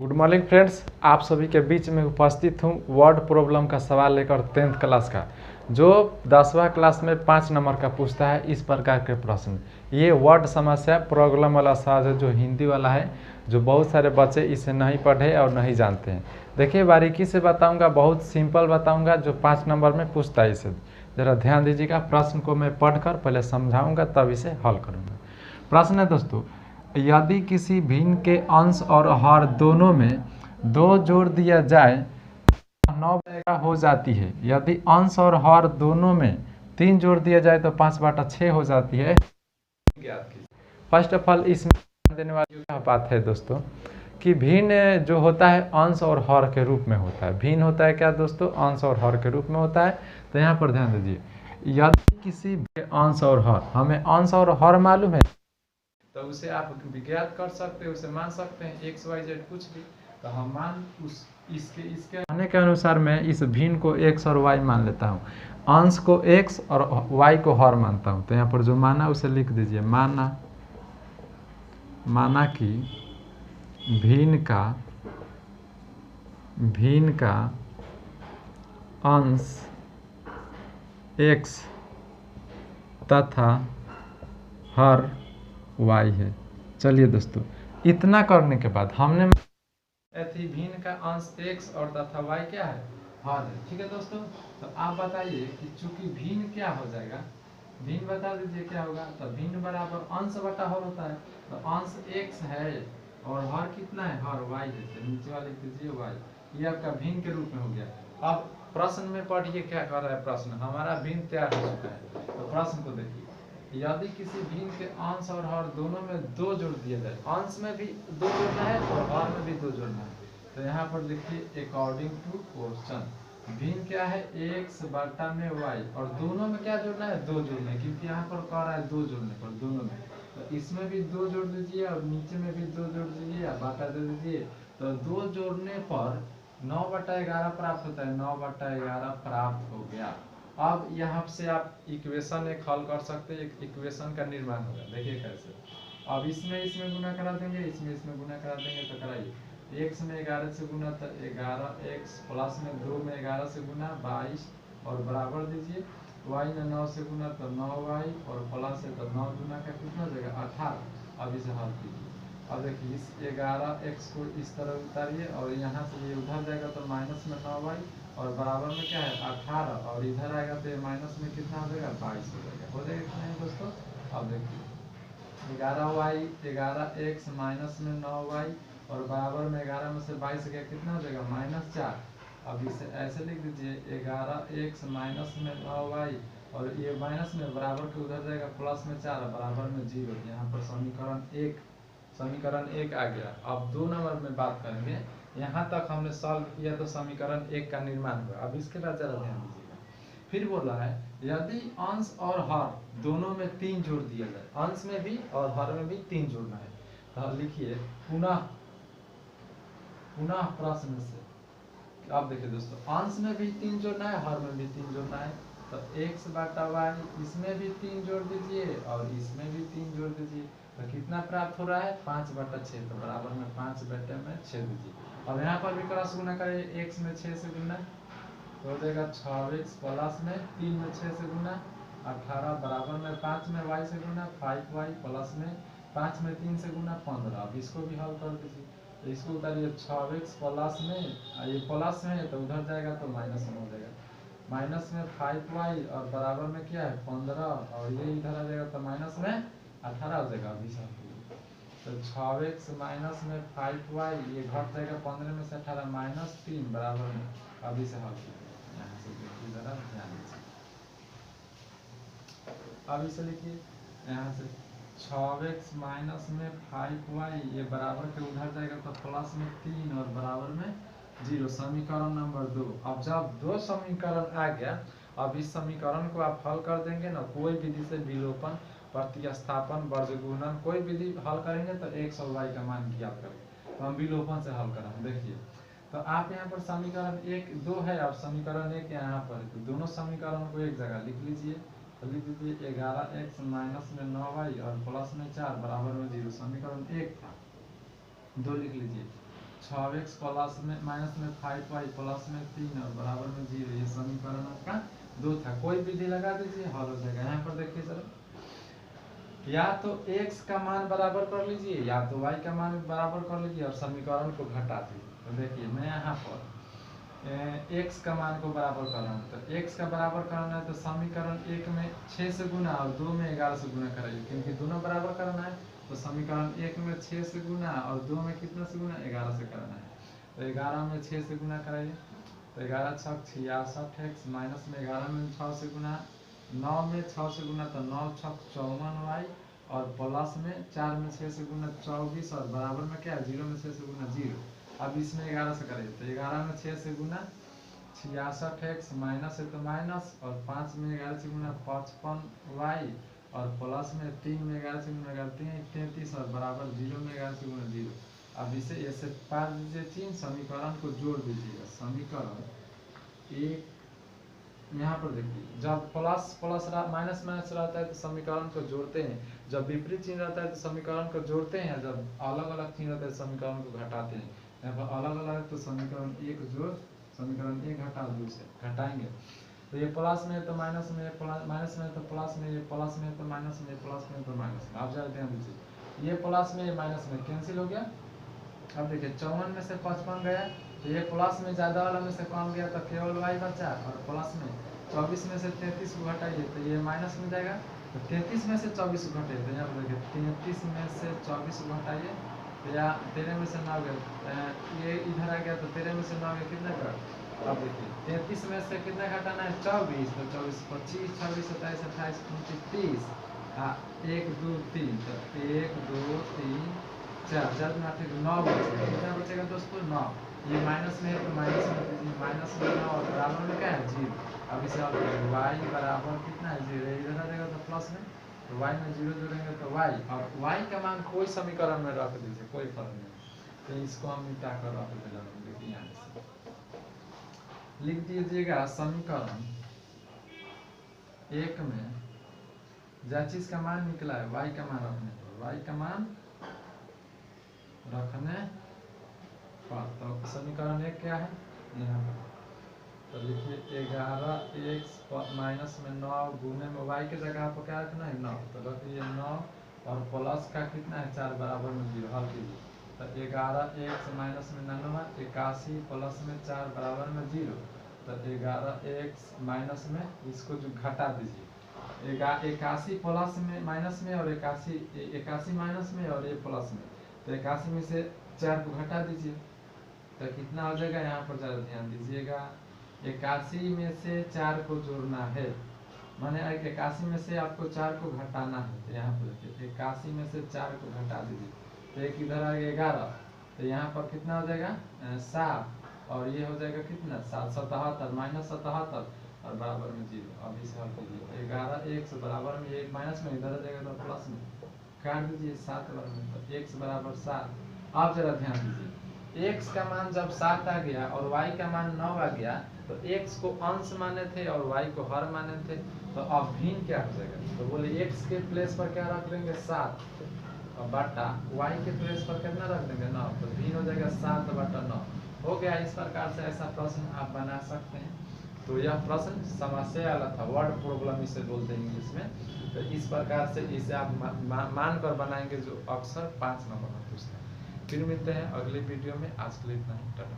Good morning friends, आप सभी के बीच में उपस्थित हूँ वर्ड प्रॉब्लम का सवाल लेकर 10th क्लास का, जो 10वां क्लास में 5 नंबर का पूछता है। इस प्रकार के प्रश्न, ये वर्ड समस्या प्रॉब्लम वाला साज है जो हिंदी वाला है, जो बहुत सारे बच्चे इसे नहीं पढ़े और नहीं जानते हैं। देखिए, बारीकी से बताऊंगा, बहुत सिंपल बताऊंगा, जो 5 नंबर में पूछता है। इसे ज़रा ध्यान दीजिएगा। प्रश्न को मैं पढ़कर पहले समझाऊंगा, तब इसे हल करूँगा। प्रश्न है दोस्तों, यदि किसी भिन्न के अंश और हर दोनों में 2 जोड़ दिया जाए तो 9/6 हो जाती है। यदि अंश और हर दोनों में 3 जोड़ दिया जाए तो 5/6 हो जाती है। फर्स्ट ऑफ ऑल, इसमें ध्यान देने वाली क्या बात है दोस्तों, कि भिन्न जो होता है अंश और हर के रूप में होता है। भिन्न होता है क्या दोस्तों? अंश और हर के रूप में होता है। तो यहाँ पर ध्यान दीजिए, यदि किसी अंश और हर, हमें अंश और हर मालूम है तो उसे आप विज्ञात कर सकते हैं, उसे मान सकते हैं x y z कुछ भी। तो हम मान इसके मानने के अनुसार मैं इस भिन्न को x और y मान लेता हूँ, अंश को x और y को हर मानता हूँ। तो यहाँ पर जो माना उसे लिख दीजिए। माना कि भिन्न का अंश x तथा हर y है। चलिए दोस्तों, इतना करने के बाद हमने भिन्न का अंश x और तथा y क्या है? हर है। ठीक है दोस्तों, तो आप बताइए कि चूंकि भिन्न क्या हो जाएगा, भिन्न बता दीजिए क्या होगा। तो भिन्न बराबर अंश बटा हर होता है। तो अंश x है और हर कितना है? हर y है। तो नीचे वाले लिख दीजिए y। ये आपका भिन्न के रूप में हो गया। अब प्रश्न में पढ़िए क्या कर रहा है। प्रश्न हमारा भिन्न तैयार हो चुका है। तो प्रश्न को देखिए, यदि किसी भिन्न के अंश और हर दोनों में 2 जोड़ दिया जाए, अंश में भी 2 जोड़ना है और हर में भी 2 जोड़ना है। तो यहाँ पर लिखिए अकॉर्डिंग टू क्वेश्चन, भिन्न क्या है? x बटा में y, और दोनों में क्या जोड़ना है? 2 जोड़ना है, क्योंकि यहाँ पर कह रहा है 2 जोड़ने पर दोनों में। तो इसमें भी 2 जोड़ दीजिए और नीचे में भी 2 जोड़ दीजिए या बाटा दे दीजिए। तो 2 जोड़ने पर 9/11 प्राप्त होता है। 9/11 प्राप्त हो गया। अब यहाँ से आप इक्वेशन एक हल कर सकते हैं, एक इक्वेशन का निर्माण होगा। देखिए कैसे। अब इसमें गुना करा देंगे, इसमें गुना करा देंगे। तो कराइए, x में 11 से गुना तो 11x, प्लस में 2 में 11 से गुना 22, और बराबर दीजिए y में 9 से गुना तो 9y, और प्लस है तो 9 गुना का कितना हो जाएगा? 18। अब इसे हल कीजिए। अब देखिए, इस 11x को इस तरह उतारिए और यहाँ से ये उधर जाएगा तो माइनस में 9y, और बराबर में क्या है? 18, और इधर आएगा तो ये माइनस में कितना हो जाएगा? 22 हो जाएगा। हो जाएगा कि नहीं दोस्तों? अब देखिए, 11x माइनस में 9y, और बराबर में 11 में से 22 गया, कितना हो जाएगा? -4। अब इसे ऐसे लिख दीजिए, 11x माइनस में 9y, और ये माइनस में बराबर के उधर जाएगा प्लस में 4, बराबर में 0। यहाँ पर समीकरण 1 आ गया। अब 2 नंबर में बात करेंगे। यहाँ तक हमने सॉल्व किया तो समीकरण 1 का निर्माण हुआ। अब इसके बाद जरा ध्यान दीजिएगा। फिर बोल रहा है, यदि अंश और हर दोनों में 3 जोड़ दिया जाए, अंश में भी और हर में भी 3 जोड़ना है। तो लिखिए पुनः प्रश्न से। अब देखिए दोस्तों, अंश में भी 3 जोड़ना है, हर में भी 3 जोड़ना है। तो x बटा y, इसमें भी 3 जोड़ दीजिए और इसमें भी 3 जोड़ दीजिए। तो कितना प्राप्त हो रहा है? 5/6। तो बराबर में 5/6 दीजिए। अब यहाँ पर भी क्रॉस गुना करिए, x में 6 से गुना तो हो जाएगा 6x, प्लस में 3 में 6 से गुना 18, बराबर में 5 में y से गुना 5y, प्लस में 5 में 3 से गुना 15। अब इसको भी हल कर दीजिए। तो इसको उतारिए, 6x प्लस में, ये प्लस में है तो उधर जाएगा तो माइनस में हो जाएगा, माइनस में 5y, और बराबर में क्या है? 15, और ये इधर आ जाएगा तो माइनस में 18 हो जाएगा। अभी तो 6x माइनस में 5y, ये घट जाएगा 15 में से 18, -3, बराबर में। अभी से हल कीजिए। यहाँ से देखिए, जरा ध्यान दीजिए। अब इसे लिखिए, यहाँ से 6x माइनस में 5y, ये बराबर के उधर जाएगा तो प्लस में 3, और बराबर में 0। समीकरण नंबर 2। अब जब 2 समीकरण आ गया, अब इस समीकरण को आप हल कर देंगे ना, कोई विधि से विलोपन, प्रतिस्थापन, वर्गगुणन, कोई विधि हल करेंगे तो x और y का मान ज्ञात करेंगे। तो हम विलोपन से हल करेंगे। देखिए, तो आप यहाँ पर समीकरण 1 2 है, अब समीकरण 1 यहाँ पर है, तो दोनों समीकरण को एक जगह लिख लीजिए। तो लिख दीजिए 11x माइनस में 9y और प्लस में 4, बराबर में 0। समीकरण 1 था, 2 लिख लीजिए। 6x प्लस में माइनस में 5y प्लस में 3 और बराबर में 0। ये समीकरण आपका 2 था। कोई विधि लगा दीजिए, हल हो जाएगा। यहाँ पर देखिए जरा, या तो x का मान बराबर कर लीजिए या तो y का मान बराबर कर लीजिए और समीकरण को घटा दीजिए। तो देखिए मैं यहाँ पर x का मान को बराबर कर रहा हूँ। तो x का बराबर करना है तो समीकरण 1 में 6 से गुना और 2 में 11 से गुना कराइए, क्योंकि दोनों बराबर करना है। तो समीकरण 1 में 6 से गुना और 2 में कितना से गुना, 11 से करना है। तो 11 में 6 से गुना कराइए, तो 11 छक 66x माइनस में 11 में 6 से गुना, 9 में 6 से गुना तो 9 छक 54y और प्लस में 4 में 6 से गुना 24 और बराबर में क्या है 0 में 6 से गुना 0। अब इसमें 11 से करें तो 11 में 6 से गुना 66x माइनस है तो माइनस और 5 में 11 से गुना 55y और प्लस में 3 में 11 से गुना 33 और बराबर 0 में 11 से गुना 0। अब इसे ऐसे पार दीजिए चिन्ह, समीकरण को जोड़ दीजिएगा। समीकरण एक यहाँ पर देखिए, जब प्लस प्लस माइनस माइनस रहता है तो समीकरण को जोड़ते हैं, जब विपरीत चिन्ह रहता है तो समीकरण को जोड़ते हैं, जब अलग अलग चिन्ह रहता है तो समीकरण को घटाते हैं। यहाँ पर अलग अलग है तो समीकरण 1 जोड़ समीकरण 1 घटा 2 से घटाएंगे तो ये प्लस में तो माइनस में, माइनस में तो प्लस में, ये प्लस में तो माइनस में, प्लस में तो माइनस में। आप जरा ध्यान दीजिए, ये प्लस में ये माइनस में कैंसिल हो गया। अब देखिए 54 में से 55 गया तो ये प्लस में ज़्यादा वाला में से कम गया तो केवल y बचा, और प्लस में 24 में से 33 को घटाइए तो ये माइनस में जाएगा। तो 33 में से 24 को घटाइए तो यहाँ पर देखिए 33 में से 24 को घटाइए तो यहाँ 13 में से 9 गया, ये इधर आ गया तो 13 में से 9 गया कितना का। अब देखिए 33 में से कितना घटाना है 24, तो 24 25 26 27 28 29 30, 1 2 3 तो 1 2 3 4 4 में 8 9 बचेगा। कितना बचेगा दोस्तों 9। ये माइनस में है तो माइनस में दीजिए, माइनस में 9 और बराबर में क्या है 0। अब इसे और y बराबर कितना है 0, इधर आ जाएगा तो प्लस में, तो y में 0 जोड़ेंगे तो y, और y का मान कोई समीकरण में रख दीजिए, कोई फर्क नहीं। तो इसको हम मिटा कर रख देना, देखिए यहाँ से लिख दीजिएगा समीकरण 1 में जिस चीज का मान निकला है y का मान रखने पर, y का मान रखने पर, तो समीकरण 1 क्या है यहाँ पर, तो लिखिए 11x माइनस में 9 गुने में y के जगह पर क्या रखना है 9, तो रखिए 9 और प्लस का कितना है 4 बराबर में 0, हल कीजिए। तो 11x माइनस में 99 81 प्लस में 4 बराबर में 0, तो 11x माइनस में इसको जो घटा दीजिए 81 प्लस में माइनस में और 81 माइनस में और ये प्लस में, तो 81 में से 4 को घटा दीजिए तो कितना हो जाएगा। यहाँ पर ज़रा ध्यान दीजिएगा, 81 में से 4 को जोड़ना है, माने 81 में से आपको 4 को घटाना है। तो यहाँ पर देखिए 81 में से 4 को घटा दीजिए तो एक इधर आ गया 11, तो यहाँ पर कितना हो जाएगा 7 और ये हो जाएगा कितना 7 77 माइनस 77 और बराबर में 0। अब इसे हल कीजिए 11 x बराबर में एक माइनस में इधर आ जाएगा तो प्लस में काट दीजिए 7 बराबर में, तो x बराबर 7। आप जरा ध्यान दीजिए, x का मान जब 7 आ गया और y का मान 9 आ गया तो x को अंश माने थे और y को हर माने थे, तो अब भिन्न क्या हो जाएगा, तो बोले x के प्लेस पर क्या रख देंगे 7 और बटा y के प्लेस पर कितना रख देंगे 9, तो भिन्न हो जाएगा 7 बटा 9 हो गया। इस प्रकार से ऐसा प्रश्न आप बना सकते हैं। तो यह प्रश्न समस्या वाला था, वर्ड प्रॉब्लम इसे बोलते हैं इंग्लिश में। तो इस प्रकार से इसे आप मान कर बनाएंगे जो अक्सर 5 नंबर में पूछते हैं। फिर मिलते हैं अगले वीडियो में, आज के लिए इतना ही, टाटा।